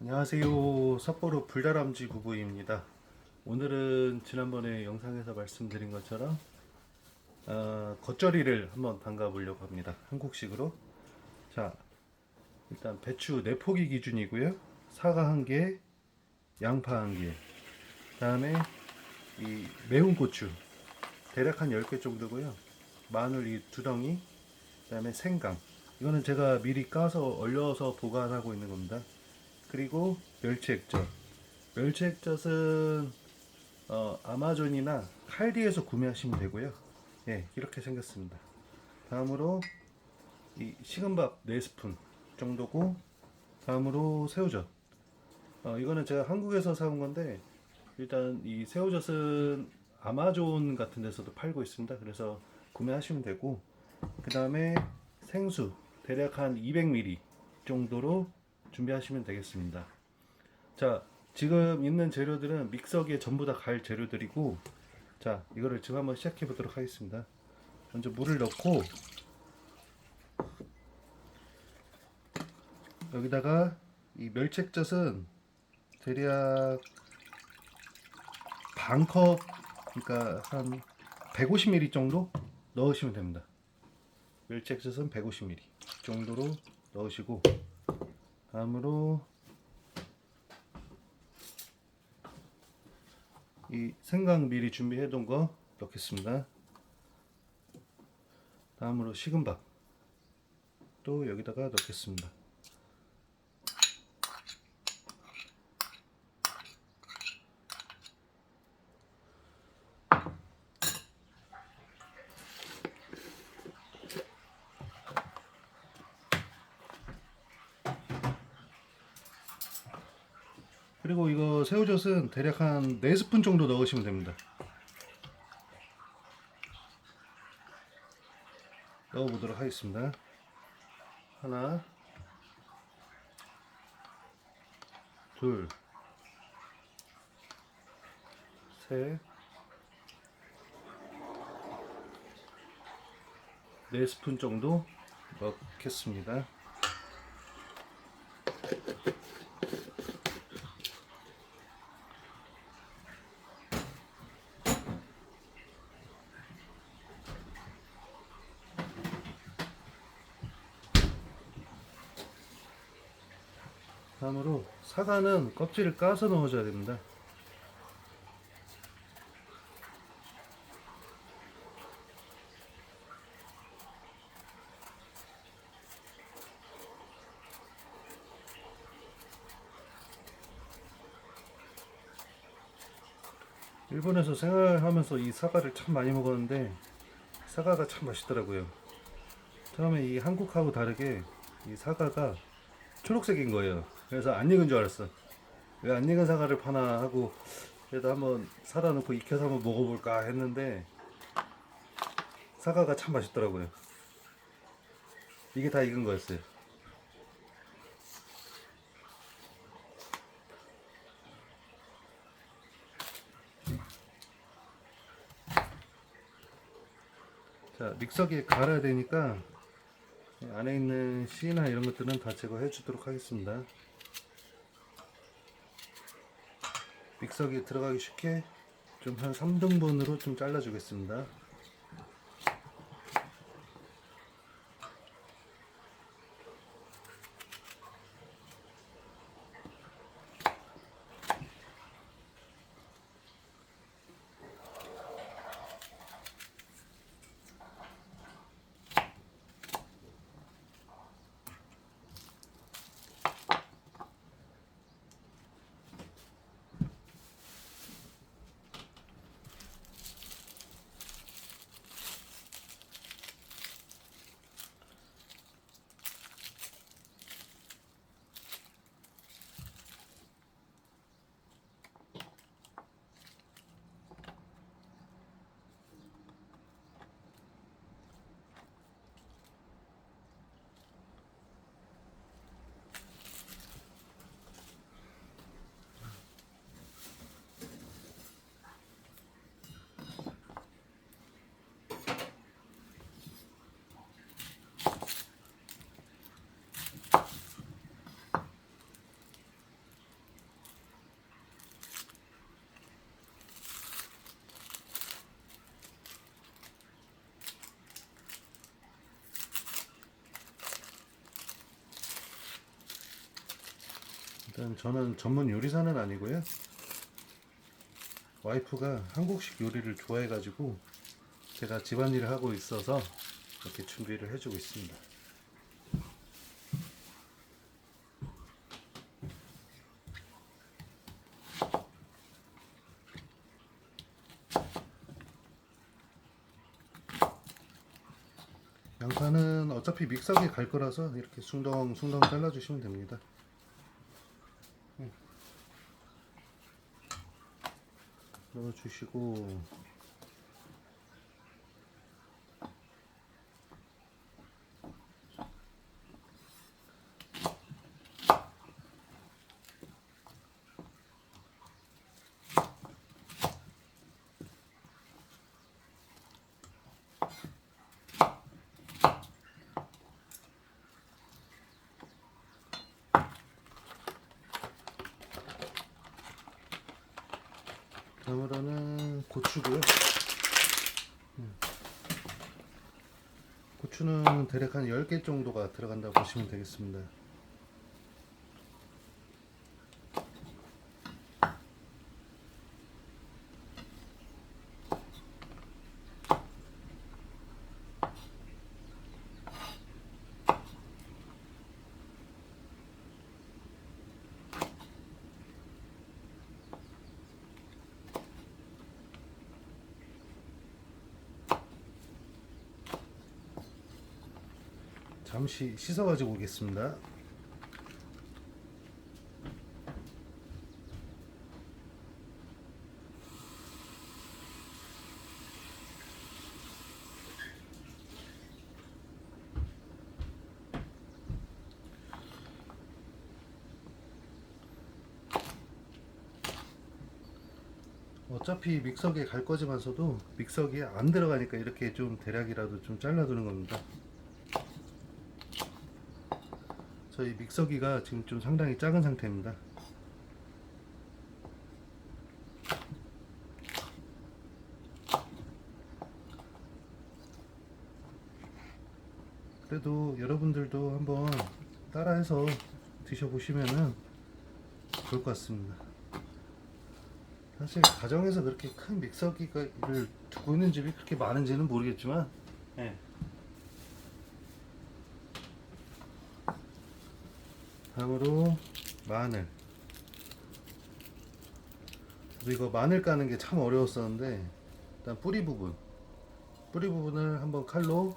안녕하세요. 삿포로 불다람쥐 부부입니다. 오늘은 지난번에 영상에서 말씀드린 것처럼 겉절이를 한번 담가 보려고 합니다. 한국식으로. 자, 일단 배추 4포기 기준이고요. 사과 1개, 양파 1개, 다음에 이 매운 고추 대략 한 10개 정도고요. 마늘 이 2덩이, 그다음에 생강. 이거는 제가 미리 까서 얼려서 보관하고 있는 겁니다. 그리고 멸치 액젓. 멸치 액젓은 아마존이나 칼디에서 구매하시면 되고요. 예, 이렇게 생겼습니다. 다음으로 이 식은밥 4스푼 정도고, 다음으로 새우젓. 이거는 제가 한국에서 사온 건데, 일단 이 새우젓은 아마존 같은 데서도 팔고 있습니다. 그래서 구매하시면 되고, 그 다음에 생수 대략 한 200ml 정도로 준비하시면 되겠습니다. 자, 지금 있는 재료들은 믹서기에 전부 다 갈 재료들이고, 자, 이거를 지금 한번 시작해 보도록 하겠습니다. 먼저 물을 넣고, 여기다가 이 멸치액젓은 대략 반 컵, 그러니까 한 150ml 정도 넣으시면 됩니다. 멸치액젓은 150ml 정도로 넣으시고, 다음으로 이 생강 미리 준비해 둔 거 넣겠습니다. 다음으로 식은밥 또 여기다가 넣겠습니다. 그리고 이거 새우젓은 대략 한 4스푼 정도 넣으시면 됩니다. 넣어보도록 하겠습니다. 하나, 둘, 셋, 4스푼 정도 넣겠습니다. 다음으로 사과는 껍질을 까서 넣어줘야 됩니다. 일본에서 생활하면서 이 사과를 참 많이 먹었는데 사과가 참 맛있더라고요. 처음에 이 한국하고 다르게 이 사과가 초록색인 거예요. 그래서 안 익은 줄 알았어. 왜 안 익은 사과를 파나 하고, 그래도 한번 사다 놓고 익혀서 한번 먹어볼까 했는데 사과가 참 맛있더라고요. 이게 다 익은 거였어요. 자, 믹서기에 갈아야 되니까 안에 있는 씨나 이런 것들은 다 제거해 주도록 하겠습니다. 믹서기에 들어가기 쉽게 좀 한 3등분으로 좀 잘라 주겠습니다. 일단 저는 전문 요리사는 아니고요. 와이프가 한국식 요리를 좋아해가지고 제가 집안일을 하고 있어서 이렇게 준비를 해주고 있습니다. 양파는 어차피 믹서기에 갈 거라서 이렇게 숭덩숭덩 잘라주시면 됩니다. 넣어주시고 다음으로는 고추고요. 고추는 대략 한 10개 정도가 들어간다고 보시면 되겠습니다. 잠시 씻어가지고 오겠습니다. 어차피 믹서기에 갈 거지만서도 믹서기에 안 들어가니까 이렇게 좀 대략이라도 좀 잘라두는 겁니다. 저희 믹서기가 지금 좀 상당히 작은 상태입니다. 그래도 여러분들도 한번 따라해서 드셔보시면은 좋을 것 같습니다. 사실 가정에서 그렇게 큰 믹서기를 두고 있는 집이 그렇게 많은지는 모르겠지만, 네. 다음으로 마늘. 저도 이거 마늘 까는 게 참 어려웠었는데 일단 뿌리 부분을 한번 칼로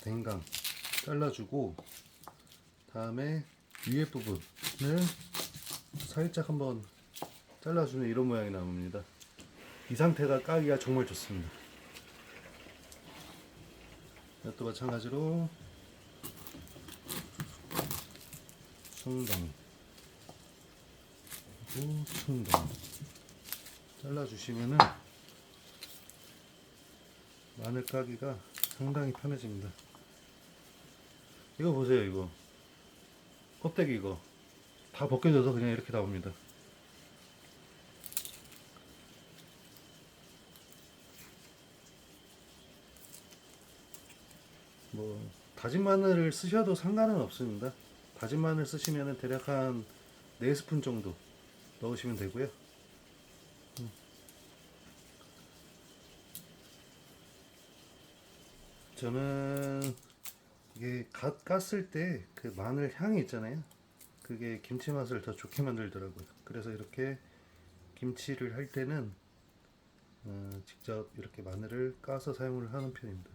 댕강 잘라주고, 다음에 위에 부분을 살짝 한번 잘라주면 이런 모양이 나옵니다. 이 상태가 까기가 정말 좋습니다. 또 마찬가지로 숭덩이 그리고 숭덩이 잘라주시면은 마늘 까기가 상당히 편해집니다. 이거 보세요. 이거 껍데기 이거 다 벗겨져서 그냥 이렇게 나옵니다. 뭐 다진 마늘을 쓰셔도 상관은 없습니다. 다진 마늘 쓰시면 대략 한 4스푼 정도 넣으시면 되고요. 저는 이게 갓 깠을 때 그 마늘 향이 있잖아요. 그게 김치 맛을 더 좋게 만들더라고요. 그래서 이렇게 김치를 할 때는 직접 이렇게 마늘을 까서 사용을 하는 편입니다.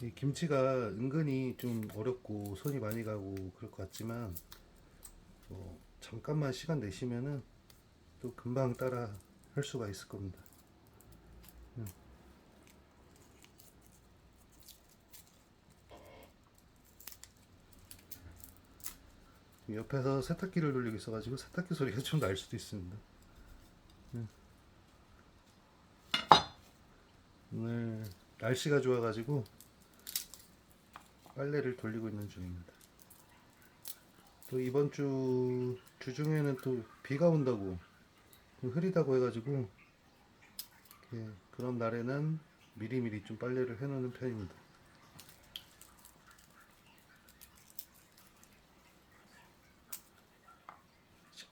이 김치가 은근히 좀 어렵고 손이 많이 가고 그럴 것 같지만 잠깐만 시간 내시면은 또 금방 따라 할 수가 있을 겁니다. 옆에서 세탁기를 돌리고 있어가지고 세탁기 소리가 좀 날 수도 있습니다. 오늘 날씨가 좋아가지고 빨래를 돌리고 있는 중입니다. 또 이번 주 주중에는 또 비가 온다고 좀 흐리다고 해가지고 그런 날에는 미리미리 좀 빨래를 해놓는 편입니다.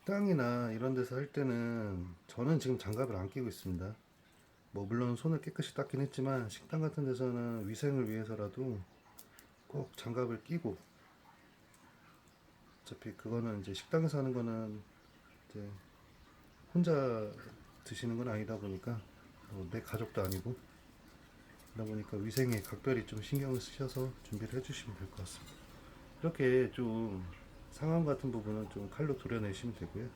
식당이나 이런 데서 할 때는 저는 지금 장갑을 안 끼고 있습니다. 뭐 물론 손을 깨끗이 닦긴 했지만 식당 같은 데서는 위생을 위해서라도 꼭 장갑을 끼고, 어차피 그거는 이제 식당에서 하는 거는 이제 혼자 드시는 건 아니다 보니까 내 가족도 아니고 그러다 보니까 위생에 각별히 좀 신경을 쓰셔서 준비를 해주시면 될 것 같습니다. 이렇게 좀 상황 같은 부분은 좀 칼로 도려내시면 되고요.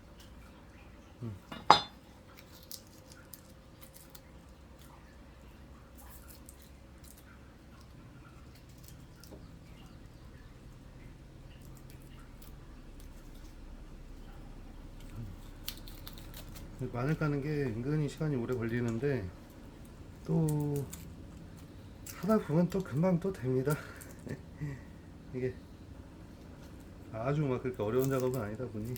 마늘 까는 게 은근히 시간이 오래 걸리는데 또 하다 보면 또 금방 또 됩니다. 이게 아주 막 그렇게 어려운 작업은 아니다 보니.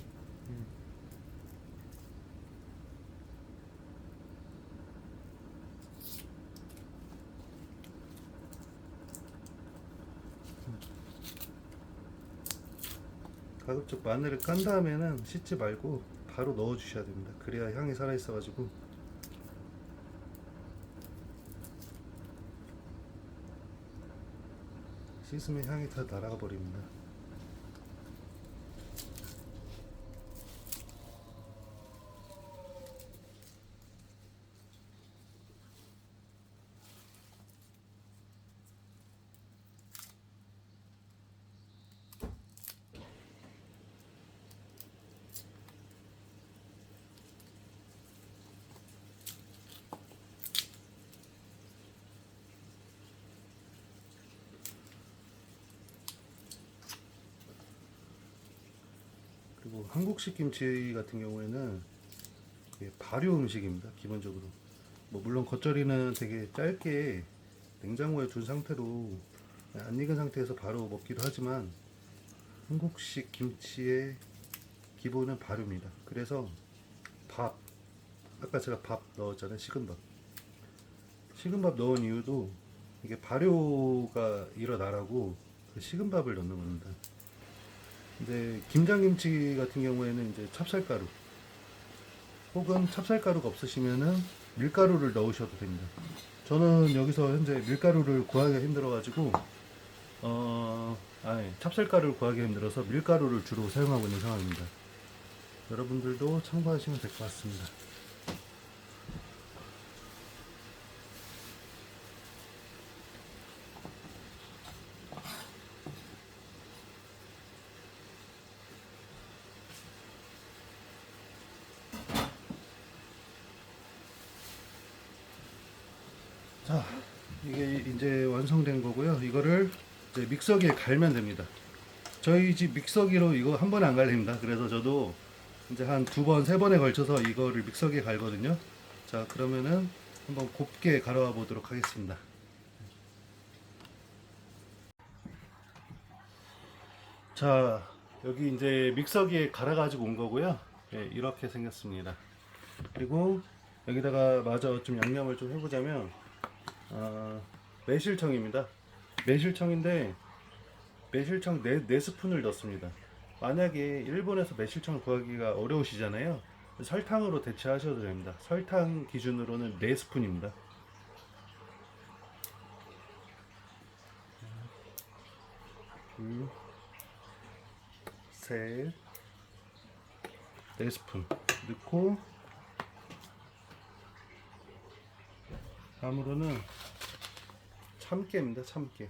가급적 마늘을 깐 다음에는 씻지 말고 바로 넣어 주셔야 됩니다. 그래야 향이 살아 있어 가지고. 씻으면 향이 다 날아가 버립니다. 그리고 한국식 김치 같은 경우에는 이게 발효 음식입니다. 기본적으로. 뭐 물론 겉절이는 되게 짧게 냉장고에 둔 상태로 안 익은 상태에서 바로 먹기도 하지만 한국식 김치의 기본은 발효입니다. 그래서 밥, 아까 제가 밥 넣었잖아요. 식은 밥. 식은 밥 넣은 이유도 이게 발효가 일어나라고 그 식은 밥을 넣는 겁니다. 근데 김장김치 같은 경우에는 이제 찹쌀가루 혹은 찹쌀가루가 없으시면은 밀가루를 넣으셔도 됩니다. 저는 여기서 현재 밀가루를 구하기가 힘들어가지고 찹쌀가루를 구하기 힘들어서 밀가루를 주로 사용하고 있는 상황입니다. 여러분들도 참고하시면 될 것 같습니다. 자, 이게 이제 완성된 거고요. 이거를 이제 믹서기에 갈면 됩니다. 저희 집 믹서기로 이거 한 번에 안 갈립니다. 그래서 저도 이제 한 두 번, 세 번에 걸쳐서 이거를 믹서기에 갈거든요. 자, 그러면은 한번 곱게 갈아와 보도록 하겠습니다. 자, 여기 이제 믹서기에 갈아가지고 온 거고요. 예, 이렇게 생겼습니다. 그리고 여기다가 마저 좀 양념을 좀 해보자면, 매실청입니다. 매실청인데, 매실청 4스푼을 넣습니다. 만약에 일본에서 매실청을 구하기가 어려우시잖아요. 설탕으로 대체하셔도 됩니다. 설탕 기준으로는 4스푼입니다. 둘, 셋, 4스푼 넣고, 다음으로는 참깨입니다. 참깨.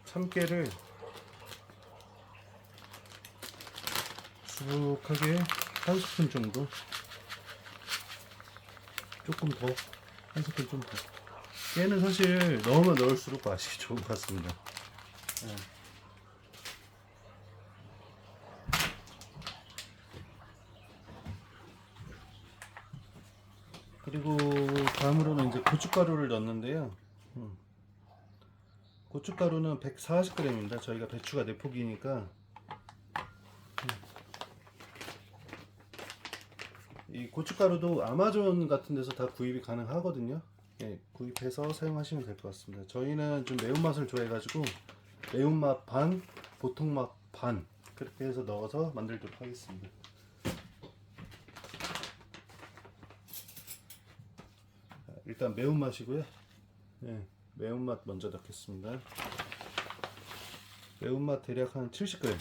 참깨를 수북하게 한 스푼 정도, 조금 더, 한 스푼 좀 더. 깨는 사실 넣으면 넣을수록 맛이 좋은 것 같습니다. 네. 그리고 다음으로는 이제 고춧가루를 넣는데요. 고춧가루는 140g입니다. 저희가 배추가 4포기니까 이 고춧가루도 아마존 같은 데서 다 구입이 가능하거든요. 예, 구입해서 사용하시면 될 것 같습니다. 저희는 좀 매운맛을 좋아해가지고 매운맛 반, 보통맛 반 그렇게 해서 넣어서 만들도록 하겠습니다. 일단 매운맛이고요. 네, 매운맛 먼저 넣겠습니다. 매운맛 대략 한 70g.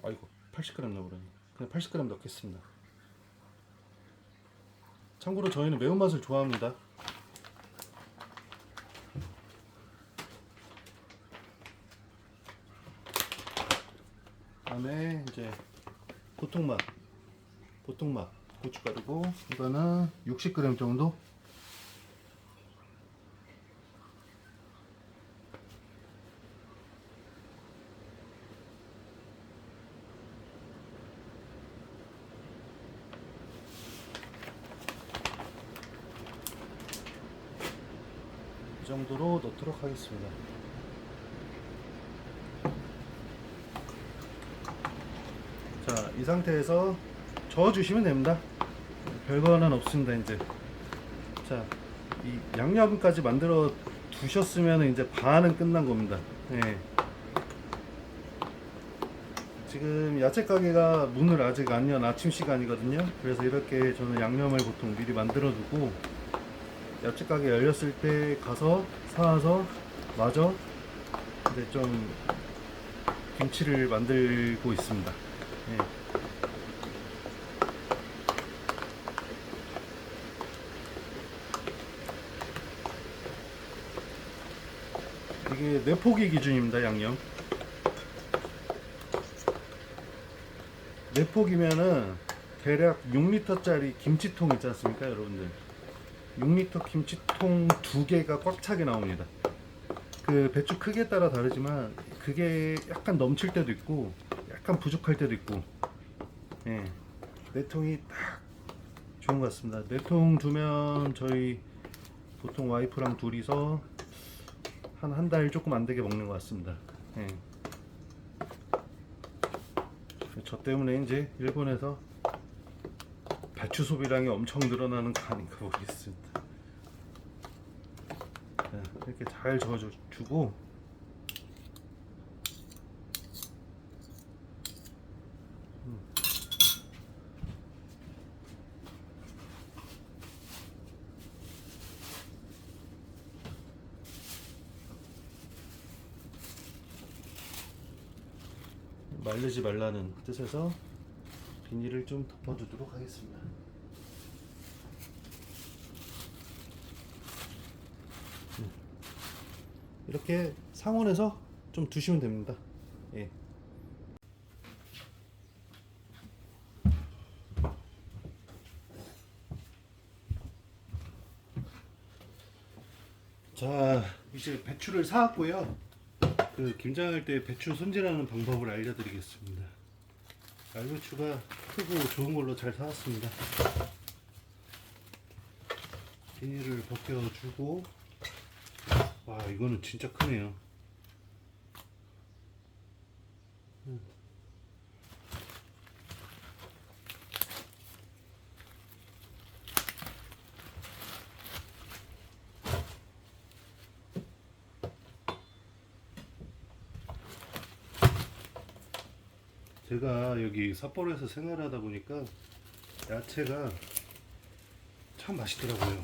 아이고 80g 넣으라니. 그냥 80g 넣겠습니다. 참고로 저희는 매운맛을 좋아합니다. 다음에 이제 보통맛 고춧가루고, 이거는 60g 정도. 이 정도로 넣도록 하겠습니다. 자, 이 상태에서 저어주시면 됩니다. 별거는 없습니다. 이제 자, 이 양념까지 만들어 두셨으면 이제 반은 끝난 겁니다. 네. 지금 야채 가게가 문을 아직 안 연 아침 시간이거든요. 그래서 이렇게 저는 양념을 보통 미리 만들어 두고 야채 가게 열렸을 때 가서 사와서 마저 이제 좀 김치를 만들고 있습니다. 네. 이게 내포기 기준입니다. 양념 내포기면은 대략 6리터짜리 김치통 있지 않습니까 여러분들. 6리터 김치통 2개가 꽉 차게 나옵니다. 그 배추 크기에 따라 다르지만 그게 약간 넘칠 때도 있고 약간 부족할 때도 있고. 예, 4통이 딱 좋은 것 같습니다. 4통 두면 저희 보통 와이프랑 둘이서 한 달 조금 안 되게 먹는 것 같습니다. 예. 저 때문에 이제 일본에서 배추 소비량이 엄청 늘어나는 거 아닌가 모르겠습니다. 자, 이렇게 잘 저어주고 말르지 말라는 뜻에서 비닐을 좀 덮어두도록 하겠습니다. 이렇게 상온에서 좀 두시면 됩니다. 예. 자, 이제 배추를 사왔고요. 그 김장할 때 배추 손질하는 방법을 알려드리겠습니다. 알배추가 크고 좋은 걸로 잘 사왔습니다. 비닐을 벗겨주고, 와 이거는 진짜 크네요. 제가 여기 삿포로에서 생활하다 보니까 야채가 참 맛있더라고요.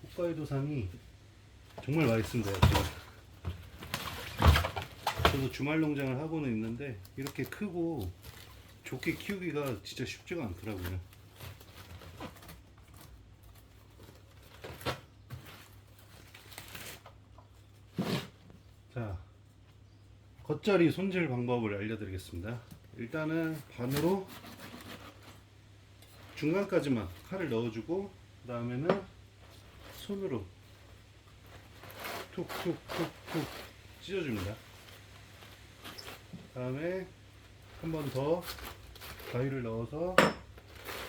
홋카이도산이 정말 맛있습니다. 야채가. 저도 주말 농장을 하고는 있는데 이렇게 크고 좋게 키우기가 진짜 쉽지가 않더라고요. 자, 겉절이 손질 방법을 알려드리겠습니다. 일단은 반으로 중간까지만 칼을 넣어주고, 그 다음에는 손으로 툭툭툭툭 찢어줍니다. 그 다음에 한 번 더 가위를 넣어서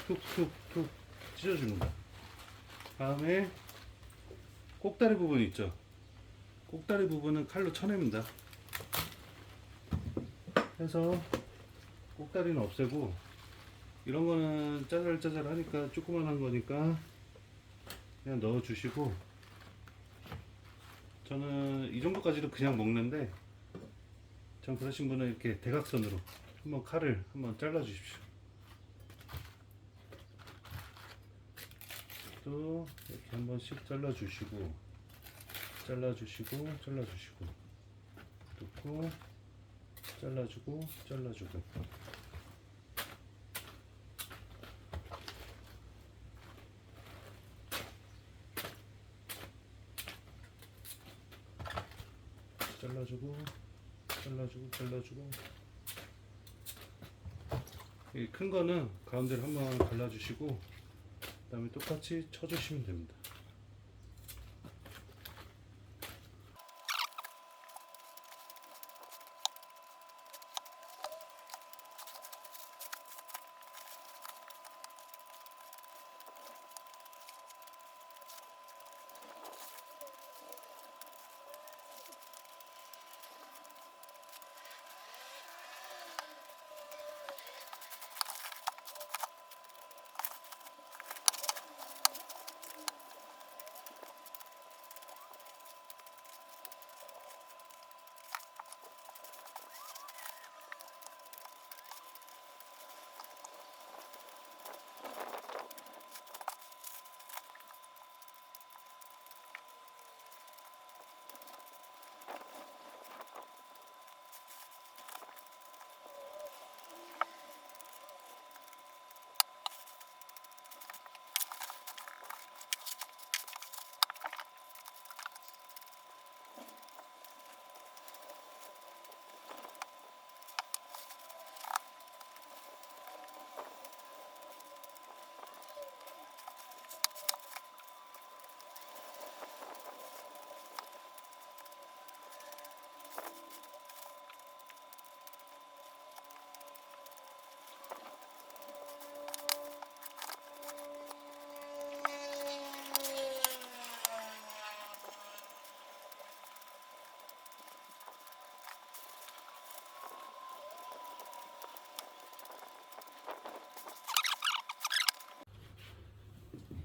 툭툭툭 찢어줍니다. 그 다음에 꼭다리 부분 있죠? 꼭다리 부분은 칼로 쳐냅니다. 해서 꼭다리는 없애고, 이런 거는 짜잘짜잘 하니까 조그만한 거니까 그냥 넣어 주시고, 저는 이 정도까지도 그냥 먹는데 전 그러신 분은 이렇게 대각선으로 한번 칼을 한번 잘라 주십시오. 또 이렇게 한 번씩 잘라 주시고 잘라주시고 잘라주시고 뜯고 잘라주고 잘라주고 잘라주고 잘라주고 잘라주고 이 큰 거는 가운데를 한번 갈라주시고 그 다음에 똑같이 쳐주시면 됩니다.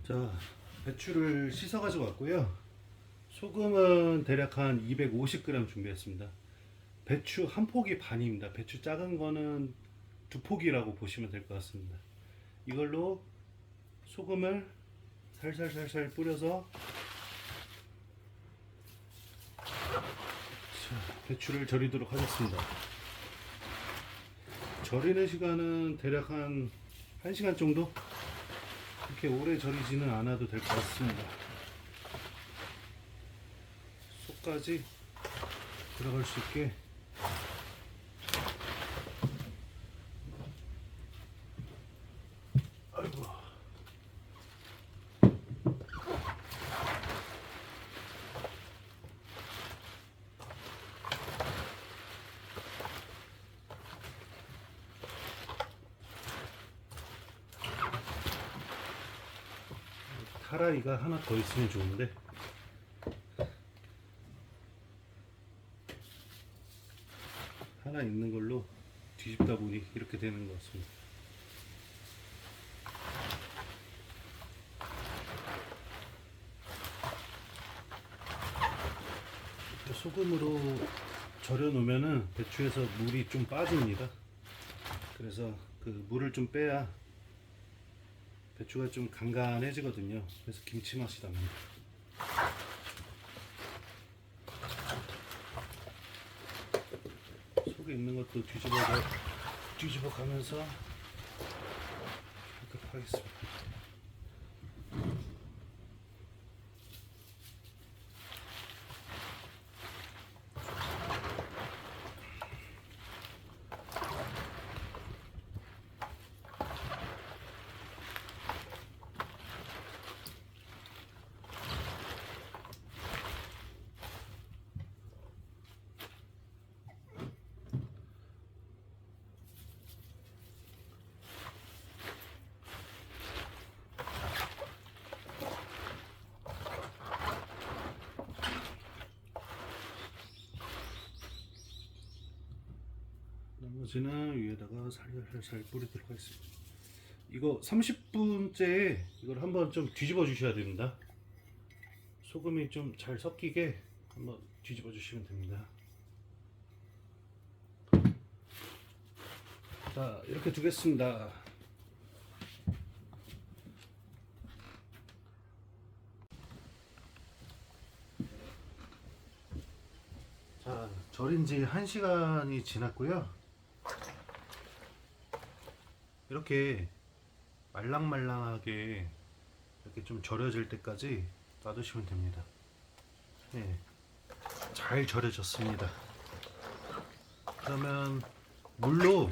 자, 배추를 씻어 가지고 왔고요. 소금은 대략 한 250g 준비했습니다. 배추 한 포기 반입니다. 배추 작은 거는 두 포기라고 보시면 될 것 같습니다. 이걸로 소금을 살살살살 뿌려서 배추를 절이도록 하겠습니다. 절이는 시간은 대략 한 1시간 정도? 그렇게 오래 절이지는 않아도 될 것 같습니다. 속까지 들어갈 수 있게 아이고. 타라이가 하나 더 있으면 좋은데 하나 있는 걸로 뒤집다 보니 이렇게 되는 것 같습니다. 소금으로 절여 놓으면은 배추에서 물이 좀 빠집니다. 그래서 그 물을 좀 빼야 배추가 좀 간간해지거든요. 그래서 김치 맛이 납니다. 속에 있는 것도 뒤집어 가면서 이렇게 하겠습니다. 나머지는 위에다가 살살 뿌리도록 하겠습니다. 이거 30분째 이걸 한번 좀 뒤집어 주셔야 됩니다. 소금이 좀 잘 섞이게 한번 뒤집어 주시면 됩니다. 자, 이렇게 두겠습니다. 자, 절인 지 1시간이 지났고요. 이렇게 말랑말랑하게 이렇게 좀 절여질 때까지 놔두시면 됩니다. 네, 잘 절여졌습니다. 그러면 물로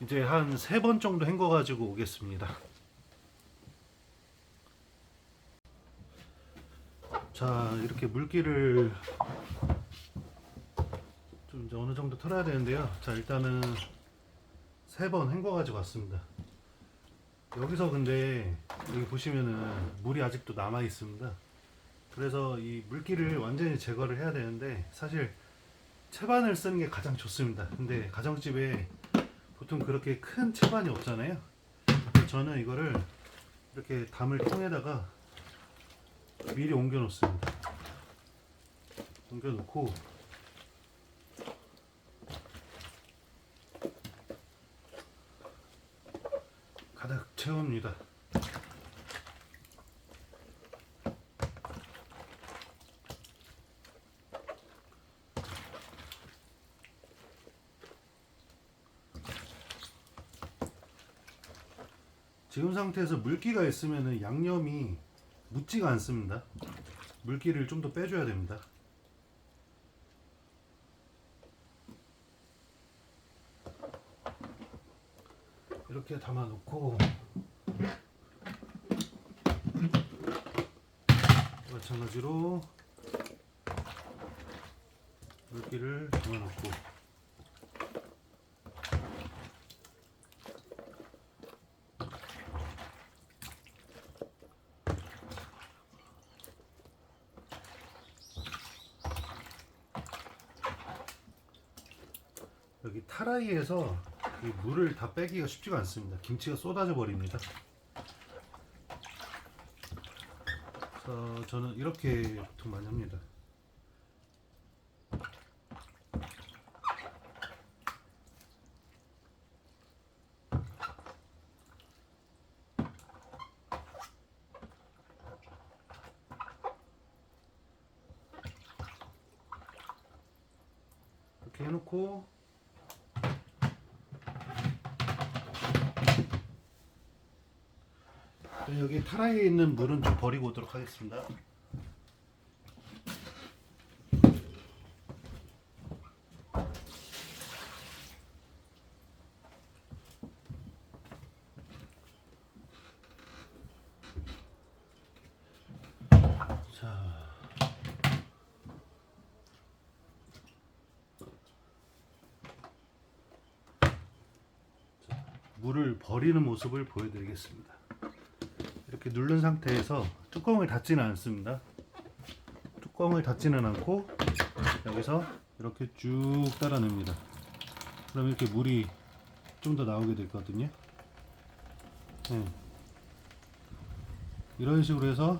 이제 한 3번 정도 헹궈 가지고 오겠습니다. 자, 이렇게 물기를 좀 이제 어느 정도 털어야 되는데요. 자, 일단은 3번 헹궈 가지고 왔습니다. 여기서 근데 여기 보시면은 물이 아직도 남아 있습니다. 그래서 이 물기를 완전히 제거를 해야 되는데 사실 채반을 쓰는 게 가장 좋습니다. 근데 가정집에 보통 그렇게 큰 채반이 없잖아요. 저는 이거를 이렇게 담을 통에다가 미리 옮겨 놓습니다. 옮겨 놓고 가득 채웁니다. 지금 상태에서 물기가 있으면 양념이 묻지가 않습니다. 물기를 좀 더 빼줘야 됩니다. 이렇게 담아 놓고 마찬가지로 물기를 담아 놓고 여기 타라이에서 이 물을 다 빼기가 쉽지가 않습니다. 김치가 쏟아져 버립니다. 그래서 저는 이렇게 보통 많이 합니다. 이렇게 해놓고 여기 타라이에 있는 물은 좀 버리고 오도록 하겠습니다. 자, 물을 버리는 모습을 보여드리겠습니다. 이렇게 누른 상태에서 뚜껑을 닫지는 않습니다. 뚜껑을 닫지는 않고 여기서 이렇게 쭉 따라 냅니다. 그럼 이렇게 물이 좀 더 나오게 되거든요. 네. 이런 식으로 해서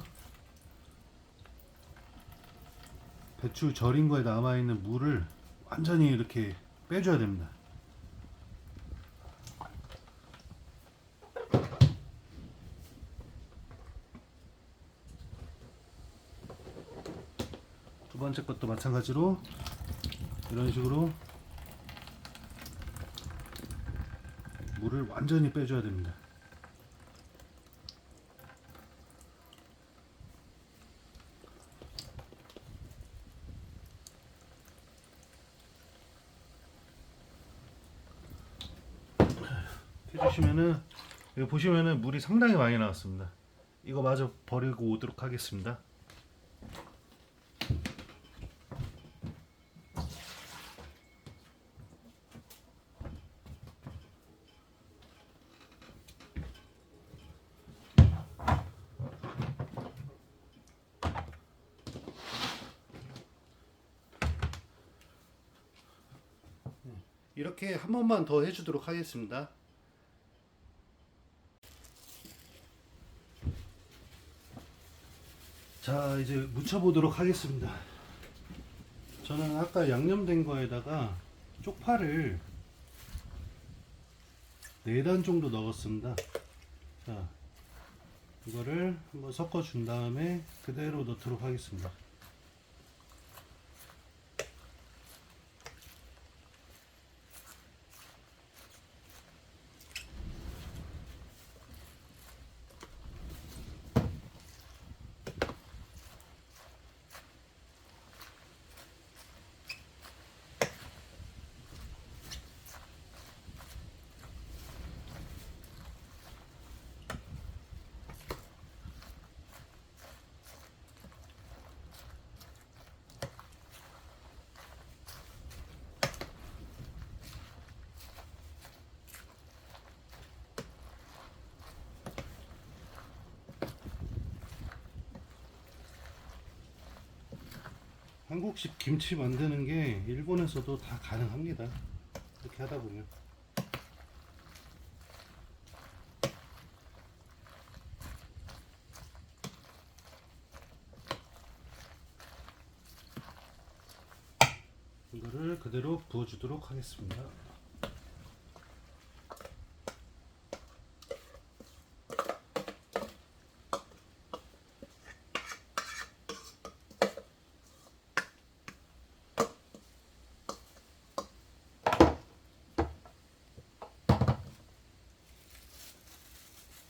배추 절인 거에 남아있는 물을 완전히 이렇게 빼줘야 됩니다. 두 번째 것도 마찬가지로 이런 식으로 물을 완전히 빼줘야 됩니다. 해주시면은 여기 보시면은 물이 상당히 많이 나왔습니다. 이거 마저 버리고 오도록 하겠습니다. 이렇게 한 번만 더 해주도록 하겠습니다. 자, 이제 묻혀보도록 하겠습니다. 저는 아까 양념된 거에다가 쪽파를 4단 정도 넣었습니다. 자, 이거를 한번 섞어 준 다음에 그대로 넣도록 하겠습니다. 한국식 김치 만드는 게 일본에서도 다 가능합니다. 이렇게 하다 보면. 이거를 그대로 부어주도록 하겠습니다.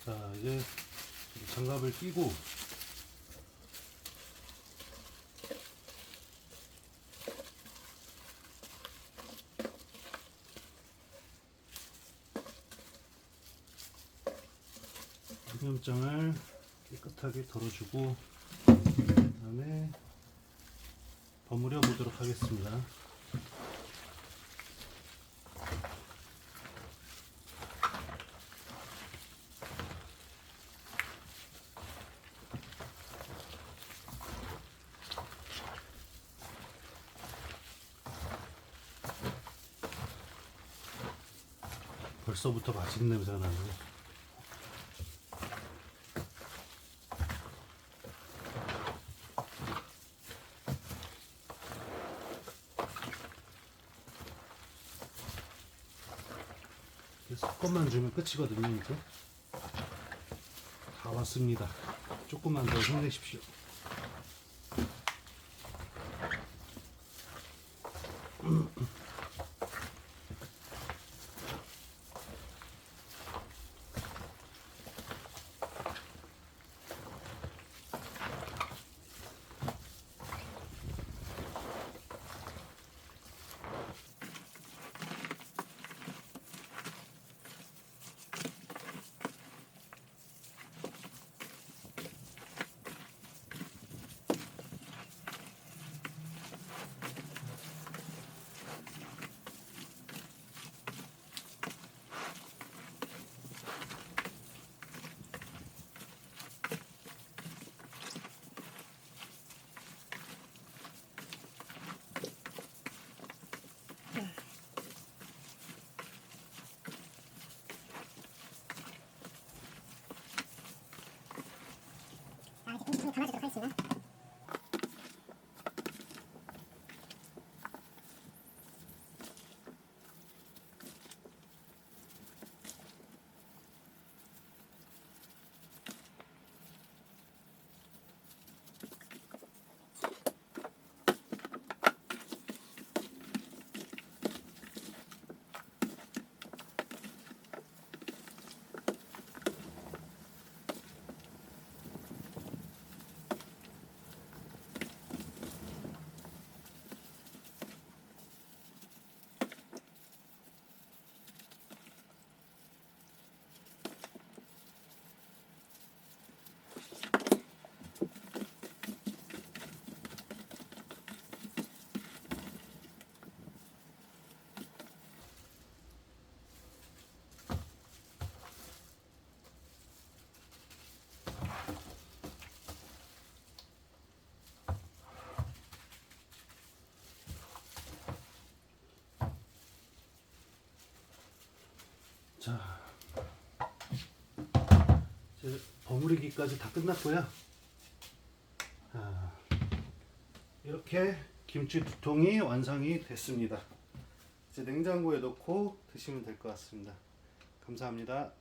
자, 이제 장갑을 끼고 양념장을 깨끗하게 덜어주고 그다음에 버무려 보도록 하겠습니다. 벌써부터 맛있는 냄새가 나네요. 섞어만 주면 끝이거든요. 이제 다 왔습니다. 조금만 더 힘내십시오. 김치통에 담아주도록 하겠습니다. 자, 이제 버무리기까지 다 끝났고요. 자, 이렇게 김치 2통이 완성이 됐습니다. 이제 냉장고에 넣고 드시면 될 것 같습니다. 감사합니다.